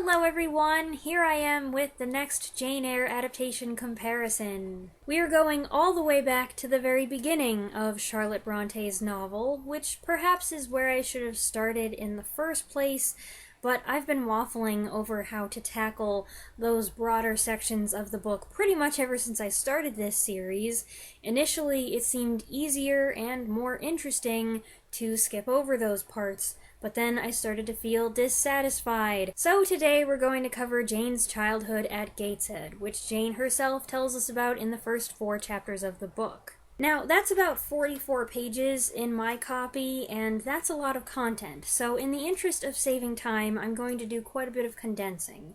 Hello everyone, here I am with the next Jane Eyre adaptation comparison. We are going all the way back to the very beginning of Charlotte Bronte's novel, which perhaps is where I should have started in the first place, but I've been waffling over how to tackle those broader sections of the book pretty much ever since I started this series. Initially, it seemed easier and more interesting to skip over those parts, but then I started to feel dissatisfied. So today we're going to cover Jane's childhood at Gateshead, which Jane herself tells us about in the first 4 chapters of the book. Now, that's about 44 pages in my copy, and that's a lot of content, so in the interest of saving time, I'm going to do quite a bit of condensing.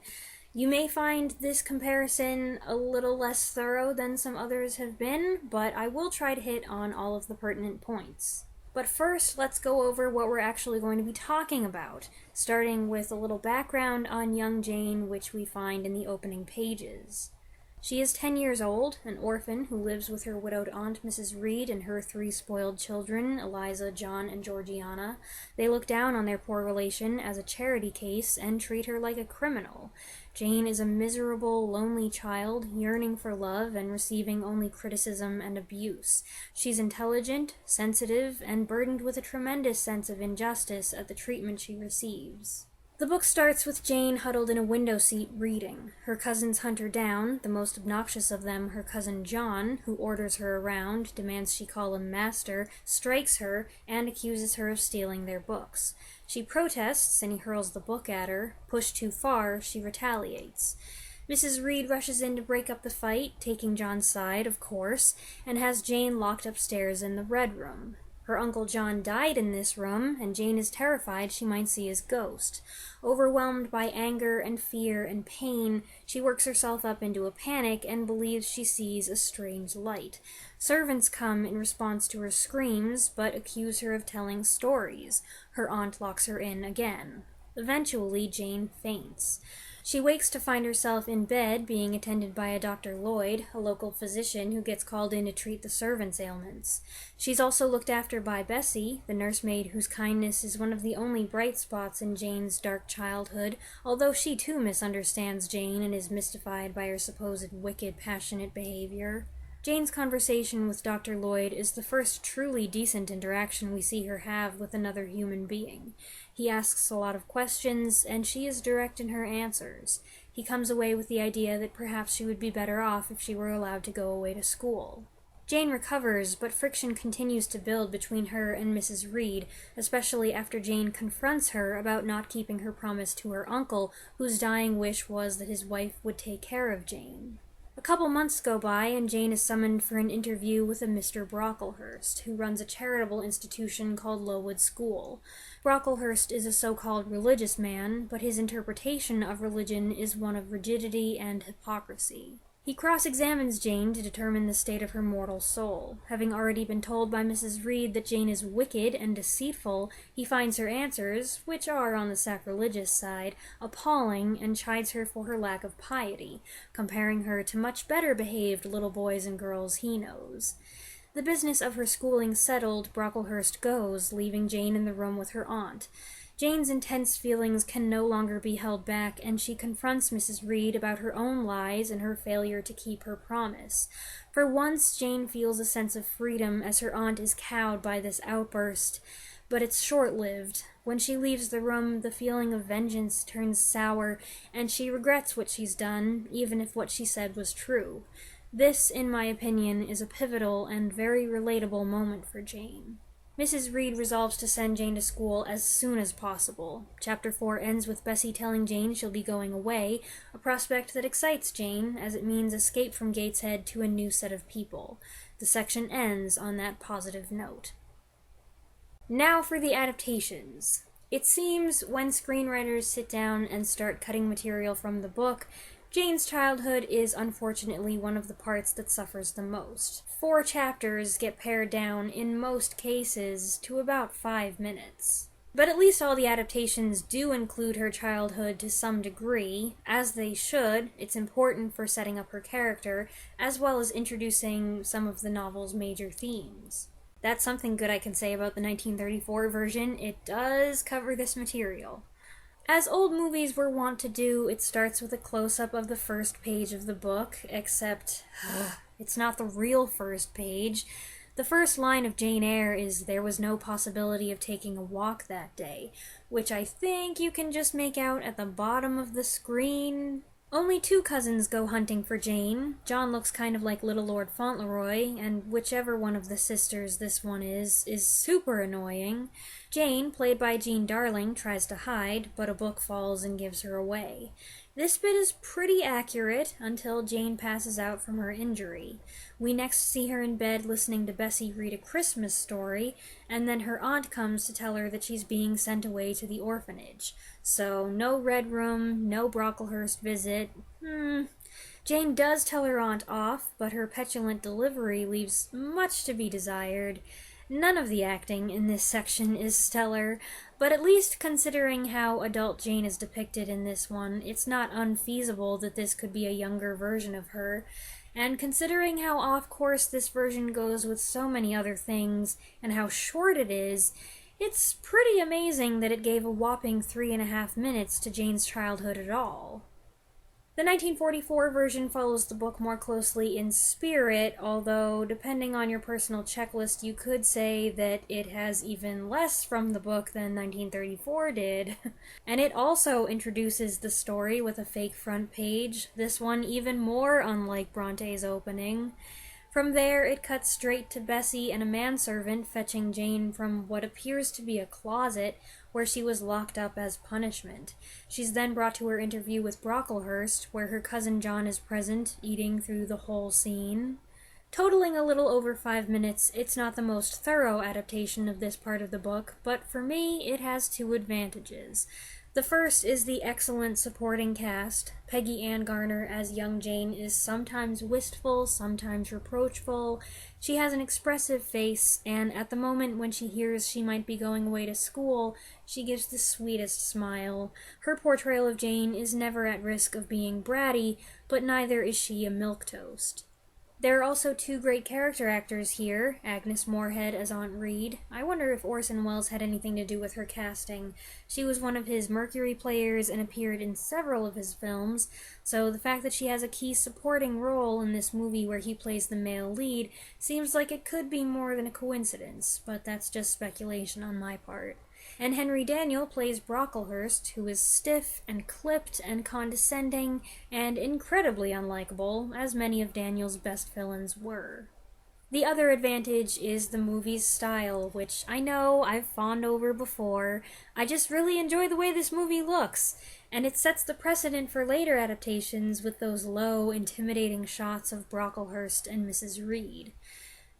You may find this comparison a little less thorough than some others have been, but I will try to hit on all of the pertinent points. But first, let's go over what we're actually going to be talking about, starting with a little background on young Jane, which we find in the opening pages. She is 10 years old, an orphan who lives with her widowed aunt Mrs. Reed and her 3 spoiled children, Eliza, John, and Georgiana. They look down on their poor relation as a charity case and treat her like a criminal. Jane is a miserable, lonely child, yearning for love and receiving only criticism and abuse. She's intelligent, sensitive, and burdened with a tremendous sense of injustice at the treatment she receives. The book starts with Jane huddled in a window seat reading. Her cousins hunt her down, the most obnoxious of them her cousin John, who orders her around, demands she call him master, strikes her, and accuses her of stealing their books. She protests, and he hurls the book at her. Pushed too far, she retaliates. Mrs. Reed rushes in to break up the fight, taking John's side, of course, and has Jane locked upstairs in the Red Room. Her Uncle John died in this room, and Jane is terrified she might see his ghost. Overwhelmed by anger and fear and pain, she works herself up into a panic and believes she sees a strange light. Servants come in response to her screams, but accuse her of telling stories. Her aunt locks her in again. Eventually, Jane faints. She wakes to find herself in bed, being attended by a Dr. Lloyd, a local physician who gets called in to treat the servants' ailments. She's also looked after by Bessie, the nursemaid whose kindness is one of the only bright spots in Jane's dark childhood, although she too misunderstands Jane and is mystified by her supposed wicked, passionate behavior. Jane's conversation with Dr. Lloyd is the first truly decent interaction we see her have with another human being. He asks a lot of questions, and she is direct in her answers. He comes away with the idea that perhaps she would be better off if she were allowed to go away to school. Jane recovers, but friction continues to build between her and Mrs. Reed, especially after Jane confronts her about not keeping her promise to her uncle, whose dying wish was that his wife would take care of Jane. A couple months go by, and Jane is summoned for an interview with a Mr. Brocklehurst, who runs a charitable institution called Lowood School. Brocklehurst is a so-called religious man, but his interpretation of religion is one of rigidity and hypocrisy. He cross-examines Jane to determine the state of her mortal soul. Having already been told by Mrs. Reed that Jane is wicked and deceitful, he finds her answers, which are on the sacrilegious side, appalling, and chides her for her lack of piety, comparing her to much better behaved little boys and girls he knows. The business of her schooling settled, Brocklehurst goes, leaving Jane in the room with her aunt. Jane's intense feelings can no longer be held back, and she confronts Mrs. Reed about her own lies and her failure to keep her promise. For once, Jane feels a sense of freedom as her aunt is cowed by this outburst, but it's short-lived. When she leaves the room, the feeling of vengeance turns sour, and she regrets what she's done, even if what she said was true. This, in my opinion, is a pivotal and very relatable moment for Jane. Mrs. Reed resolves to send Jane to school as soon as possible. Chapter 4 ends with Bessie telling Jane she'll be going away, a prospect that excites Jane, as it means escape from Gateshead to a new set of people. The section ends on that positive note. Now for the adaptations. It seems when screenwriters sit down and start cutting material from the book, Jane's childhood is unfortunately one of the parts that suffers the most. 4 chapters get pared down, in most cases, to about 5 minutes. But at least all the adaptations do include her childhood to some degree, as they should. It's important for setting up her character, as well as introducing some of the novel's major themes. That's something good I can say about the 1934 version. It does cover this material. As old movies were wont to do, it starts with a close-up of the first page of the book, except it's not the real first page. The first line of Jane Eyre is, "There was no possibility of taking a walk that day," which I think you can just make out at the bottom of the screen. Only two cousins go hunting for Jane. John looks kind of like Little Lord Fauntleroy, and whichever one of the sisters this one is super annoying. Jane, played by Jean Darling, tries to hide, but a book falls and gives her away. This bit is pretty accurate until Jane passes out from her injury. We next see her in bed listening to Bessie read A Christmas Story, and then her aunt comes to tell her that she's being sent away to the orphanage. So, no Red Room, no Brocklehurst visit. Jane does tell her aunt off, but her petulant delivery leaves much to be desired. None of the acting in this section is stellar, but at least considering how adult Jane is depicted in this one, it's not unfeasible that this could be a younger version of her. And considering how off-course this version goes with so many other things, and how short it is, it's pretty amazing that it gave a whopping 3.5 minutes to Jane's childhood at all. The 1944 version follows the book more closely in spirit, although depending on your personal checklist you could say that it has even less from the book than 1934 did. And it also introduces the story with a fake front page, this one even more unlike Bronte's opening. From there, it cuts straight to Bessie and a manservant fetching Jane from what appears to be a closet where she was locked up as punishment. She's then brought to her interview with Brocklehurst, where her cousin John is present, eating through the whole scene. Totaling a little over 5 minutes, it's not the most thorough adaptation of this part of the book, but for me, it has two advantages. The first is the excellent supporting cast. Peggy Ann Garner as young Jane is sometimes wistful, sometimes reproachful. She has an expressive face, and at the moment when she hears she might be going away to school, she gives the sweetest smile. Her portrayal of Jane is never at risk of being bratty, but neither is she a milquetoast. There are also two great character actors here, Agnes Moorehead as Aunt Reed. I wonder if Orson Welles had anything to do with her casting. She was one of his Mercury players and appeared in several of his films, so the fact that she has a key supporting role in this movie where he plays the male lead seems like it could be more than a coincidence, but that's just speculation on my part. And Henry Daniell plays Brocklehurst, who is stiff and clipped and condescending and incredibly unlikable, as many of Daniell's best villains were. The other advantage is the movie's style, which I know I've fawned over before. I just really enjoy the way this movie looks, and it sets the precedent for later adaptations with those low, intimidating shots of Brocklehurst and Mrs. Reed.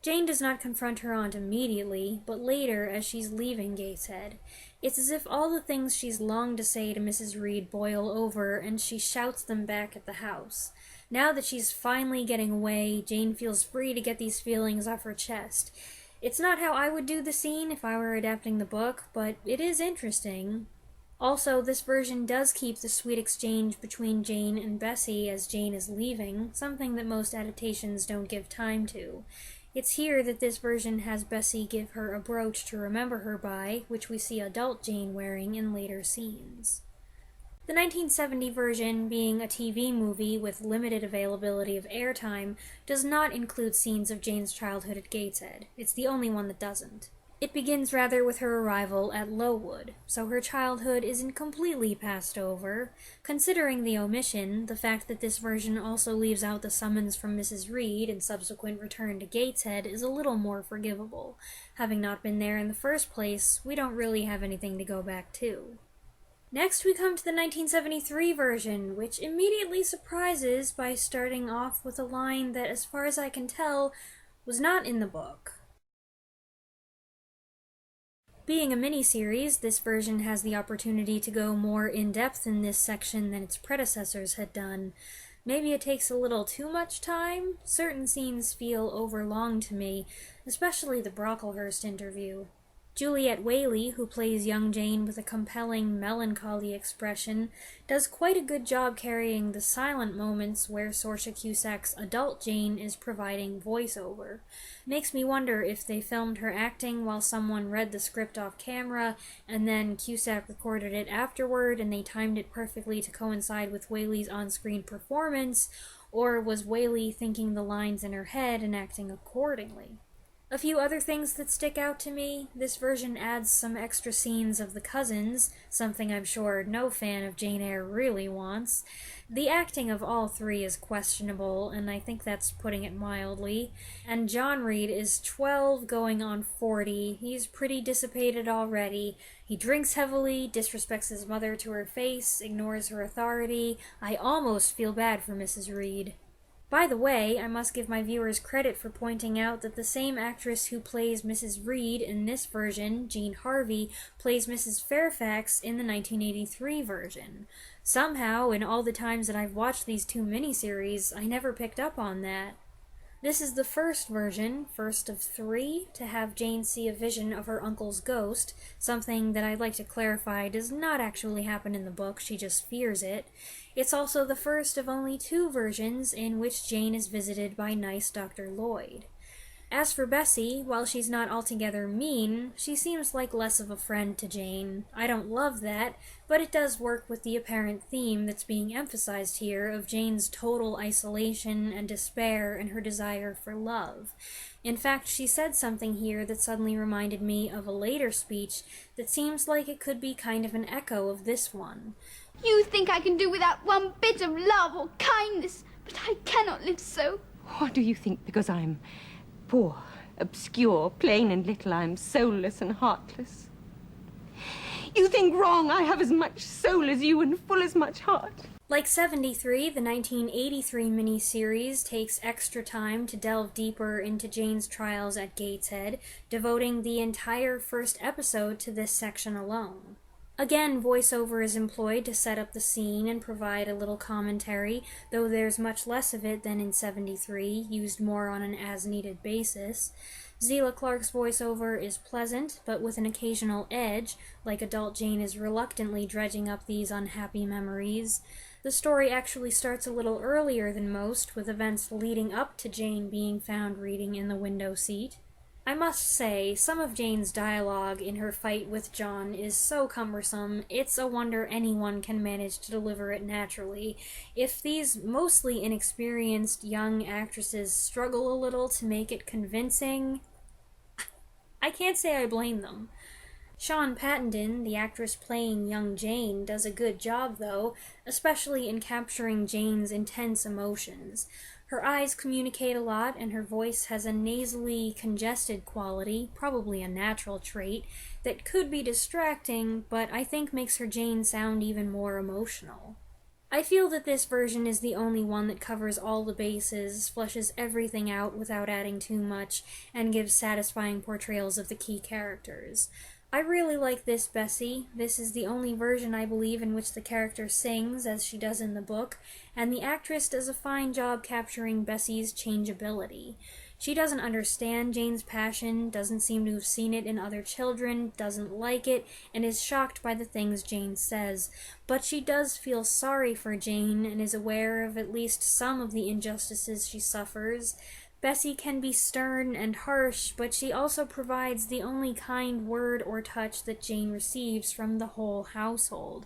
Jane does not confront her aunt immediately, but later as she's leaving Gateshead. It's as if all the things she's longed to say to Mrs. Reed boil over, and she shouts them back at the house. Now that she's finally getting away, Jane feels free to get these feelings off her chest. It's not how I would do the scene if I were adapting the book, but it is interesting. Also, this version does keep the sweet exchange between Jane and Bessie as Jane is leaving, something that most adaptations don't give time to. It's here that this version has Bessie give her a brooch to remember her by, which we see adult Jane wearing in later scenes. The 1970 version, being a TV movie with limited availability of airtime, does not include scenes of Jane's childhood at Gateshead. It's the only one that doesn't. It begins rather with her arrival at Lowood, so her childhood isn't completely passed over. Considering the omission, the fact that this version also leaves out the summons from Mrs. Reed and subsequent return to Gateshead is a little more forgivable. Having not been there in the first place, we don't really have anything to go back to. Next we come to the 1973 version, which immediately surprises by starting off with a line that, as far as I can tell, was not in the book. Being a miniseries, this version has the opportunity to go more in-depth in this section than its predecessors had done. Maybe it takes a little too much time. Certain scenes feel overlong to me, especially the Brocklehurst interview. Juliette Whaley, who plays young Jane with a compelling, melancholy expression, does quite a good job carrying the silent moments where Saoirse Cusack's adult Jane is providing voiceover. Makes me wonder if they filmed her acting while someone read the script off camera, and then Cusack recorded it afterward and they timed it perfectly to coincide with Whaley's on-screen performance, or was Whaley thinking the lines in her head and acting accordingly? A few other things that stick out to me: this version adds some extra scenes of the cousins, something I'm sure no fan of Jane Eyre really wants. The acting of all three is questionable, and I think that's putting it mildly. And John Reed is 12 going on 40. He's pretty dissipated already. He drinks heavily, disrespects his mother to her face, ignores her authority. I almost feel bad for Mrs. Reed. By the way, I must give my viewers credit for pointing out that the same actress who plays Mrs. Reed in this version, Jean Harvey, plays Mrs. Fairfax in the 1983 version. Somehow, in all the times that I've watched these two miniseries, I never picked up on that. This is the first version, first of three, to have Jane see a vision of her uncle's ghost, something that I'd like to clarify does not actually happen in the book, she just fears it. It's also the first of only two versions in which Jane is visited by nice Dr. Lloyd. As for Bessie, while she's not altogether mean, she seems like less of a friend to Jane. I don't love that, but it does work with the apparent theme that's being emphasized here of Jane's total isolation and despair and her desire for love. In fact, she said something here that suddenly reminded me of a later speech that seems like it could be kind of an echo of this one. You think I can do without one bit of love or kindness, but I cannot live so. Or do you think because I'm poor, obscure, plain and little, I'm soulless and heartless? You think wrong. I have as much soul as you and full as much heart. Like 73, the 1983 miniseries takes extra time to delve deeper into Jane's trials at Gateshead, devoting the entire first episode to this section alone. Again, voiceover is employed to set up the scene and provide a little commentary, though there's much less of it than in 73, used more on an as-needed basis. Zela Clark's voiceover is pleasant, but with an occasional edge, like adult Jane is reluctantly dredging up these unhappy memories. The story actually starts a little earlier than most, with events leading up to Jane being found reading in the window seat. I must say, some of Jane's dialogue in her fight with John is so cumbersome, it's a wonder anyone can manage to deliver it naturally. If these mostly inexperienced young actresses struggle a little to make it convincing, I can't say I blame them. Sean Pattendon, the actress playing young Jane, does a good job though, especially in capturing Jane's intense emotions. Her eyes communicate a lot, and her voice has a nasally, congested quality, probably a natural trait, that could be distracting, but I think makes her Jane sound even more emotional. I feel that this version is the only one that covers all the bases, fleshes everything out without adding too much, and gives satisfying portrayals of the key characters. I really like this Bessie. This is the only version, I believe, in which the character sings, as she does in the book, and the actress does a fine job capturing Bessie's changeability. She doesn't understand Jane's passion, doesn't seem to have seen it in other children, doesn't like it, and is shocked by the things Jane says. But she does feel sorry for Jane, and is aware of at least some of the injustices she suffers. Bessie can be stern and harsh, but she also provides the only kind word or touch that Jane receives from the whole household.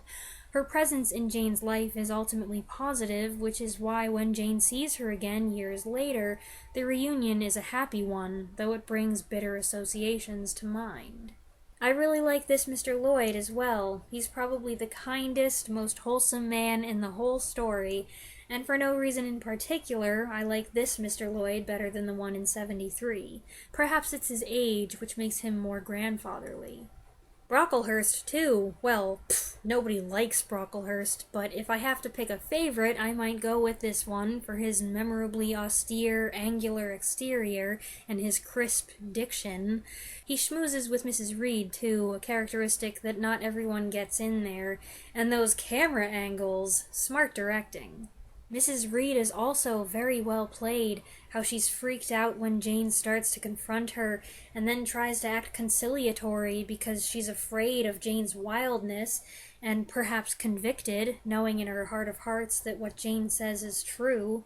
Her presence in Jane's life is ultimately positive, which is why when Jane sees her again years later, the reunion is a happy one, though it brings bitter associations to mind. I really like this Mr. Lloyd as well. He's probably the kindest, most wholesome man in the whole story, and for no reason in particular, I like this Mr. Lloyd better than the one in 73. Perhaps it's his age, which makes him more grandfatherly. Brocklehurst, too. Well, nobody likes Brocklehurst, but if I have to pick a favorite, I might go with this one for his memorably austere, angular exterior and his crisp diction. He schmoozes with Mrs. Reed, too, a characteristic that not everyone gets in there, and those camera angles, smart directing. Mrs. Reed is also very well played, how she's freaked out when Jane starts to confront her and then tries to act conciliatory because she's afraid of Jane's wildness and perhaps convicted, knowing in her heart of hearts that what Jane says is true,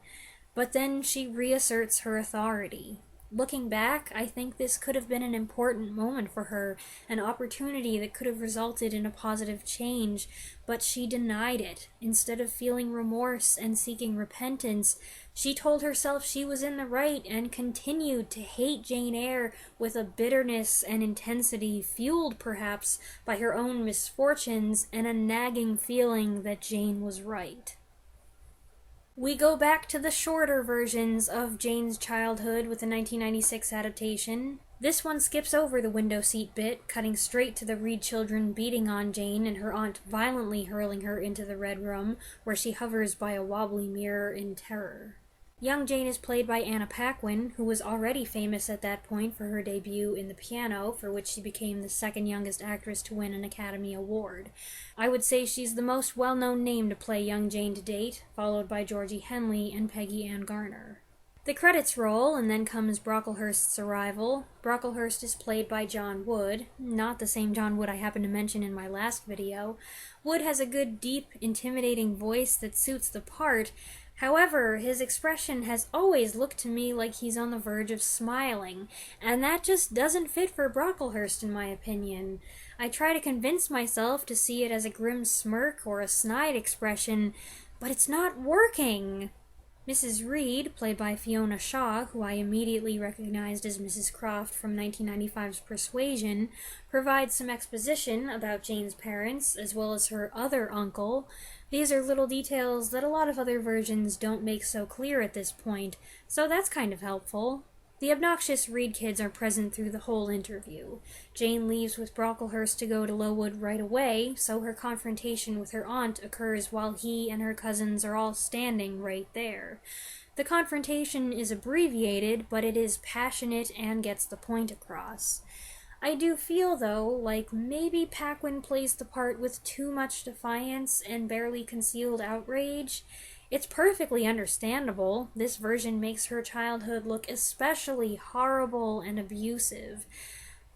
but then she reasserts her authority. Looking back, I think this could have been an important moment for her, an opportunity that could have resulted in a positive change, but she denied it. Instead of feeling remorse and seeking repentance, she told herself she was in the right and continued to hate Jane Eyre with a bitterness and intensity fueled perhaps by her own misfortunes and a nagging feeling that Jane was right. We go back to the shorter versions of Jane's childhood with the 1996 adaptation. This one skips over the window seat bit, cutting straight to the Reed children beating on Jane and her aunt violently hurling her into the Red Room, where she hovers by a wobbly mirror in terror. Young Jane is played by Anna Paquin, who was already famous at that point for her debut in The Piano, for which she became the second youngest actress to win an Academy Award. I would say she's the most well-known name to play young Jane to date, followed by Georgie Henley and Peggy Ann Garner. The credits roll, and then comes Brocklehurst's arrival. Brocklehurst is played by John Wood, not the same John Wood I happened to mention in my last video. Wood has a good, deep, intimidating voice that suits the part. However, his expression has always looked to me like he's on the verge of smiling, and that just doesn't fit for Brocklehurst in my opinion. I try to convince myself to see it as a grim smirk or a snide expression, but it's not working. Mrs. Reed, played by Fiona Shaw, who I immediately recognized as Mrs. Croft from 1995's Persuasion, provides some exposition about Jane's parents, as well as her other uncle. These are little details that a lot of other versions don't make so clear at this point, so that's kind of helpful. The obnoxious Reed kids are present through the whole interview. Jane leaves with Brocklehurst to go to Lowood right away, so her confrontation with her aunt occurs while he and her cousins are all standing right there. The confrontation is abbreviated, but it is passionate and gets the point across. I do feel, though, like maybe Paquin plays the part with too much defiance and barely concealed outrage. It's perfectly understandable. This version makes her childhood look especially horrible and abusive.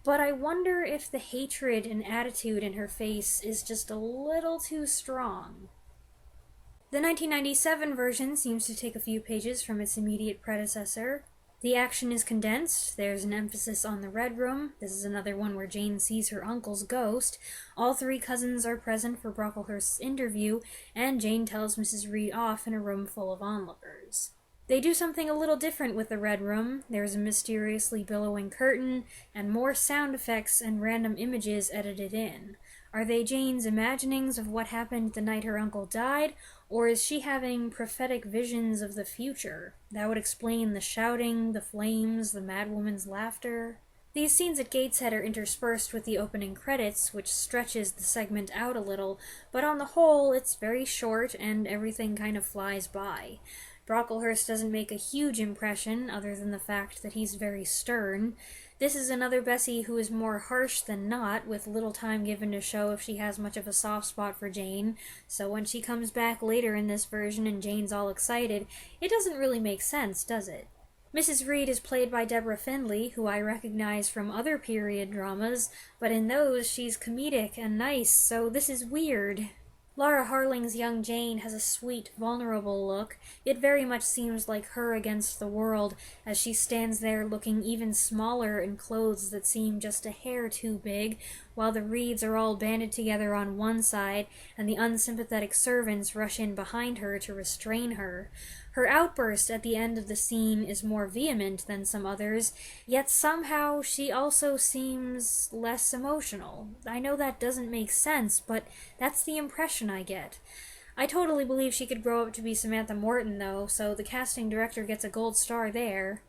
But I wonder if the hatred and attitude in her face is just a little too strong. The 1997 version seems to take a few pages from its immediate predecessor. The action is condensed, there's an emphasis on the Red Room, this is another one where Jane sees her uncle's ghost, all three cousins are present for Brocklehurst's interview, and Jane tells Mrs. Reed off in a room full of onlookers. They do something a little different with the Red Room. There's a mysteriously billowing curtain, and more sound effects and random images edited in. Are they Jane's imaginings of what happened the night her uncle died, or is she having prophetic visions of the future? That would explain the shouting, the flames, the madwoman's laughter. These scenes at Gateshead are interspersed with the opening credits, which stretches the segment out a little, but on the whole, it's very short and everything kind of flies by. Brocklehurst doesn't make a huge impression, other than the fact that he's very stern. This is another Bessie who is more harsh than not, with little time given to show if she has much of a soft spot for Jane, so when she comes back later in this version and Jane's all excited, it doesn't really make sense, does it? Mrs. Reed is played by Deborah Findlay, who I recognize from other period dramas, but in those she's comedic and nice, so this is weird. Laura Harling's young Jane has a sweet, vulnerable look. It very much seems like her against the world, as she stands there looking even smaller in clothes that seem just a hair too big, while the Reeds are all banded together on one side, and the unsympathetic servants rush in behind her to restrain her. Her outburst at the end of the scene is more vehement than some others, yet somehow she also seems less emotional. I know that doesn't make sense, but that's the impression I get. I totally believe she could grow up to be Samantha Morton, though, so the casting director gets a gold star there.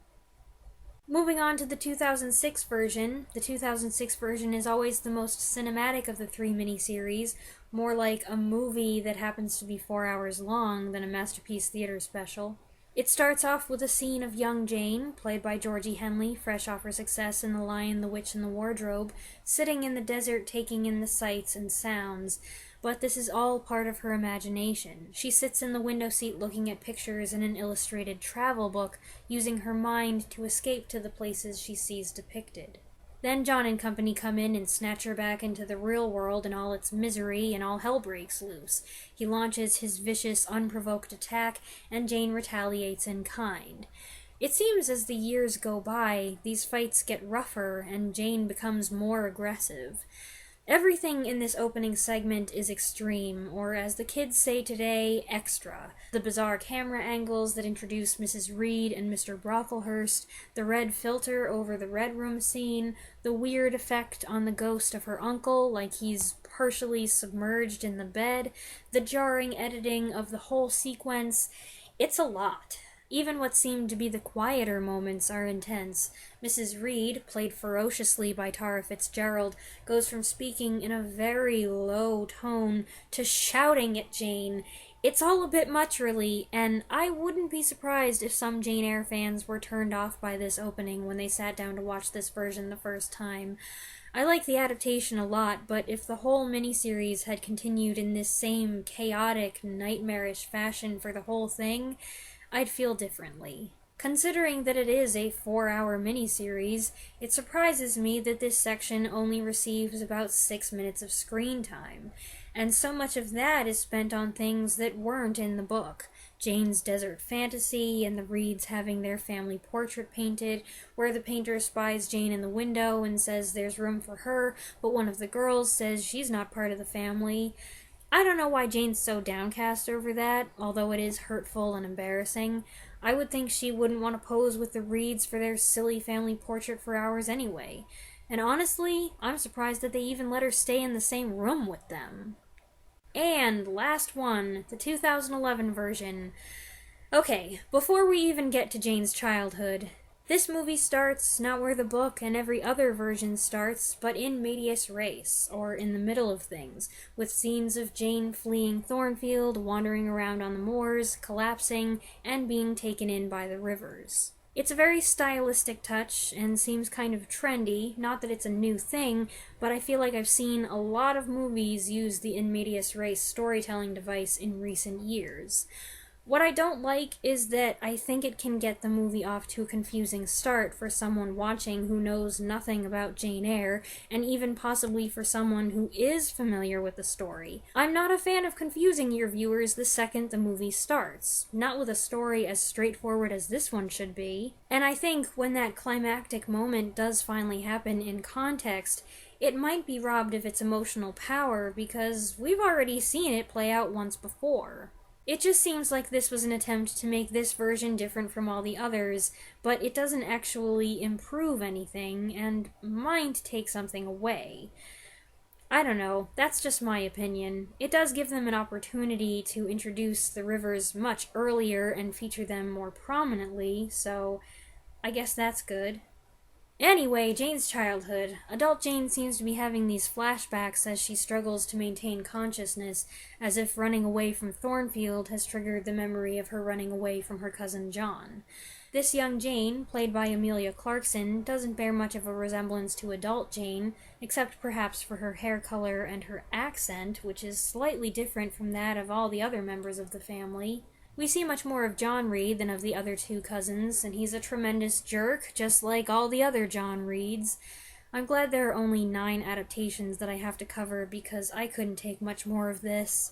Moving on to the 2006 version. The 2006 version is always the most cinematic of the three miniseries, more like a movie that happens to be 4 hours long than a Masterpiece Theater special. It starts off with a scene of young Jane, played by Georgie Henley, fresh off her success in The Lion, the Witch, and the Wardrobe, sitting in the desert taking in the sights and sounds. but this is all part of her imagination. She sits in the window seat looking at pictures in an illustrated travel book, using her mind to escape to the places she sees depicted. Then John and company come in and snatch her back into the real world and all its misery, and all hell breaks loose. He launches his vicious, unprovoked attack, and Jane retaliates in kind. It seems as the years go by, these fights get rougher, and Jane becomes more aggressive. Everything in this opening segment is extreme, or as the kids say today, extra. The bizarre camera angles that introduce Mrs. Reed and Mr. Brocklehurst, the red filter over the Red Room scene, the weird effect on the ghost of her uncle, like he's partially submerged in the bed, the jarring editing of the whole sequence. It's a lot. Even what seemed to be the quieter moments are intense. Mrs. Reed, played ferociously by Tara Fitzgerald, goes from speaking in a very low tone to shouting at Jane. It's all a bit much, really, and I wouldn't be surprised if some Jane Eyre fans were turned off by this opening when they sat down to watch this version the first time. I like the adaptation a lot, but if the whole miniseries had continued in this same chaotic, nightmarish fashion for the whole thing, I'd feel differently. Considering that it is a 4-hour miniseries, it surprises me that this section only receives about 6 minutes of screen time, and so much of that is spent on things that weren't in the book. Jane's desert fantasy, and the Reeds having their family portrait painted, where the painter spies Jane in the window and says there's room for her, but one of the girls says she's not part of the family. I don't know why Jane's so downcast over that, although it is hurtful and embarrassing. I would think she wouldn't want to pose with the Reeds for their silly family portrait for hours anyway. And honestly, I'm surprised that they even let her stay in the same room with them. And last one, the 2011 version. Okay, before we even get to Jane's childhood, this movie starts not where the book and every other version starts, but in medias res, or in the middle of things, with scenes of Jane fleeing Thornfield, wandering around on the moors, collapsing, and being taken in by the rivers. It's a very stylistic touch, and seems kind of trendy, not that it's a new thing, but I feel like I've seen a lot of movies use the in medias res storytelling device in recent years. What I don't like is that I think it can get the movie off to a confusing start for someone watching who knows nothing about Jane Eyre, and even possibly for someone who is familiar with the story. I'm not a fan of confusing your viewers the second the movie starts, not with a story as straightforward as this one should be. And I think when that climactic moment does finally happen in context, it might be robbed of its emotional power because we've already seen it play out once before. It just seems like this was an attempt to make this version different from all the others, but it doesn't actually improve anything, and might take something away. I don't know, that's just my opinion. It does give them an opportunity to introduce the rivers much earlier and feature them more prominently, so I guess that's good. Anyway, Jane's childhood. Adult Jane seems to be having these flashbacks as she struggles to maintain consciousness, as if running away from Thornfield has triggered the memory of her running away from her cousin John. This young Jane, played by Amelia Clarkson, doesn't bear much of a resemblance to adult Jane, except perhaps for her hair color and her accent, which is slightly different from that of all the other members of the family. We see much more of John Reed than of the other two cousins, and he's a tremendous jerk, just like all the other John Reeds. I'm glad there are only 9 adaptations that I have to cover, because I couldn't take much more of this.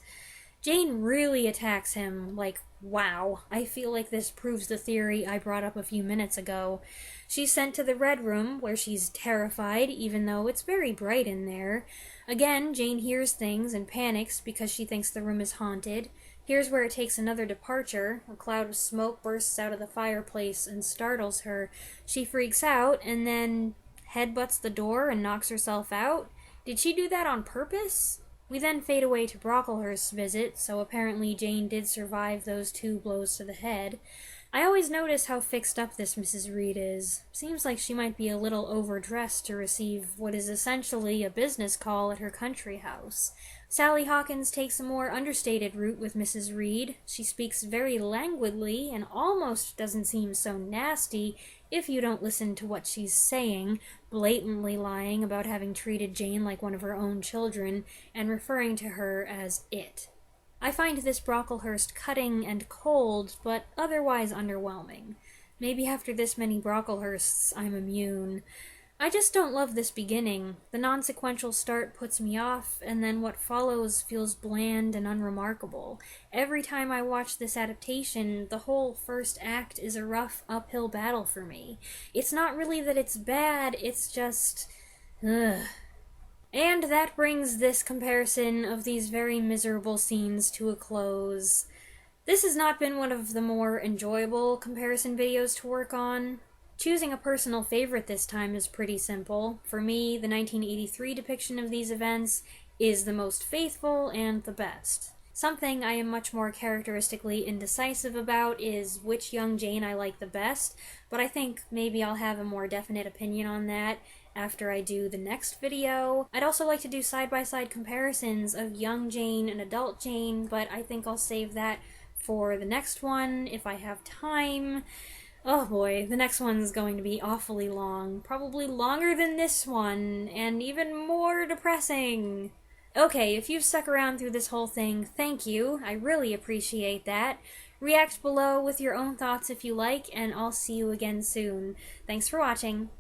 Jane really attacks him, like, wow. I feel like this proves the theory I brought up a few minutes ago. She's sent to the Red Room, where she's terrified, even though it's very bright in there. Again, Jane hears things and panics because she thinks the room is haunted. Here's where it takes another departure. A cloud of smoke bursts out of the fireplace and startles her. She freaks out and then headbutts the door and knocks herself out. Did she do that on purpose? We then fade away to Brocklehurst's visit, so apparently Jane did survive those 2 blows to the head. I always notice how fixed up this Mrs. Reed is. Seems like she might be a little overdressed to receive what is essentially a business call at her country house. Sally Hawkins takes a more understated route with Mrs. Reed. She speaks very languidly and almost doesn't seem so nasty if you don't listen to what she's saying, blatantly lying about having treated Jane like one of her own children and referring to her as it. I find this Brocklehurst cutting and cold, but otherwise underwhelming. Maybe after this many Brocklehursts, I'm immune. I just don't love this beginning. The non-sequential start puts me off, and then what follows feels bland and unremarkable. Every time I watch this adaptation, the whole first act is a rough, uphill battle for me. It's not really that it's bad, it's just... ugh. And that brings this comparison of these very miserable scenes to a close. This has not been one of the more enjoyable comparison videos to work on. Choosing a personal favorite this time is pretty simple. For me, the 1983 depiction of these events is the most faithful and the best. Something I am much more characteristically indecisive about is which young Jane I like the best, but I think maybe I'll have a more definite opinion on that after I do the next video. I'd also like to do side-by-side comparisons of young Jane and adult Jane, but I think I'll save that for the next one if I have time. Oh boy, the next one's going to be awfully long. Probably longer than this one, and even more depressing. Okay, if you've stuck around through this whole thing, thank you. I really appreciate that. React below with your own thoughts if you like, and I'll see you again soon. Thanks for watching.